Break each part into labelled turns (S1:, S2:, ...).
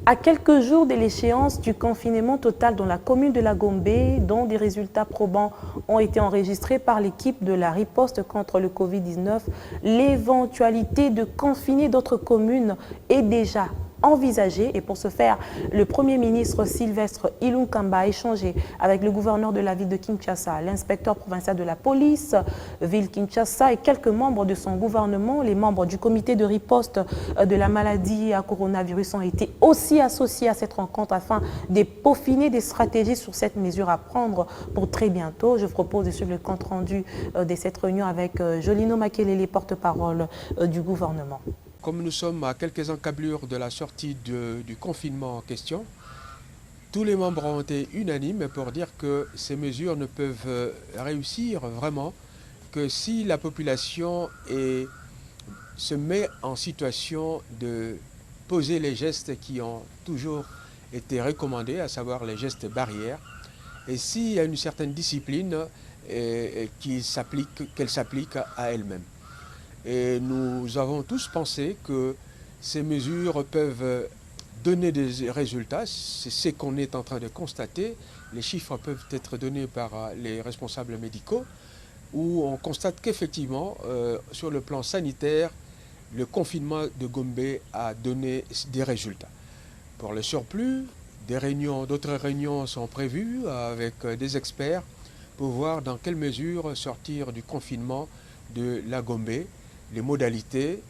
S1: À quelques jours de l'échéance du confinement total dans la commune de la Gombe, dont des résultats probants ont été enregistrés par l'équipe de la riposte contre le Covid-19, l'éventualité de confiner d'autres communes est déjà envisagée. Et pour ce faire, le Premier ministre Sylvestre Ilunkamba a échangé avec le gouverneur de la ville de Kinshasa, l'inspecteur provincial de la police, ville Kinshasa et quelques membres de son gouvernement. Les membres du comité de riposte de la maladie à coronavirus ont été aussi associés à cette rencontre afin de peaufiner des stratégies sur cette mesure à prendre pour très bientôt. Je vous propose de suivre le compte rendu de cette réunion avec Jolino Makelele, porte-parole du gouvernement.
S2: Comme nous sommes à quelques encablures de la sortie du confinement en question, tous les membres ont été unanimes pour dire que ces mesures ne peuvent réussir vraiment que si la population se met en situation de poser les gestes qui ont toujours été recommandés, à savoir les gestes barrières, et s'il y a une certaine discipline qu'elle s'applique à elle-même. Et nous avons tous pensé que ces mesures peuvent donner des résultats. C'est ce qu'on est en train de constater. Les chiffres peuvent être donnés par les responsables médicaux, où on constate qu'effectivement, sur le plan sanitaire, le confinement de Gombe a donné des résultats. Pour le surplus, d'autres réunions sont prévues avec des experts pour voir dans quelle mesure sortir du confinement de la Gombe, les modalités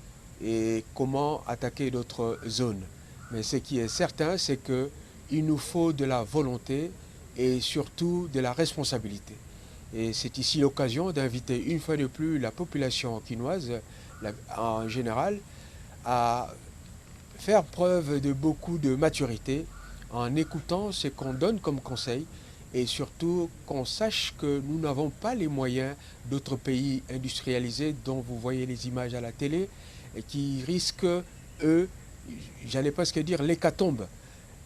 S2: et comment attaquer d'autres zones. Mais ce qui est certain, c'est qu'il nous faut de la volonté et surtout de la responsabilité. Et c'est ici l'occasion d'inviter une fois de plus la population quinoise, en général, à faire preuve de beaucoup de maturité en écoutant ce qu'on donne comme conseil et surtout qu'on sache que nous n'avons pas les moyens d'autres pays industrialisés dont vous voyez les images à la télé et qui risquent, eux, j'allais presque dire l'hécatombe,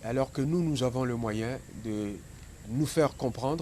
S2: alors que nous avons le moyen de nous faire comprendre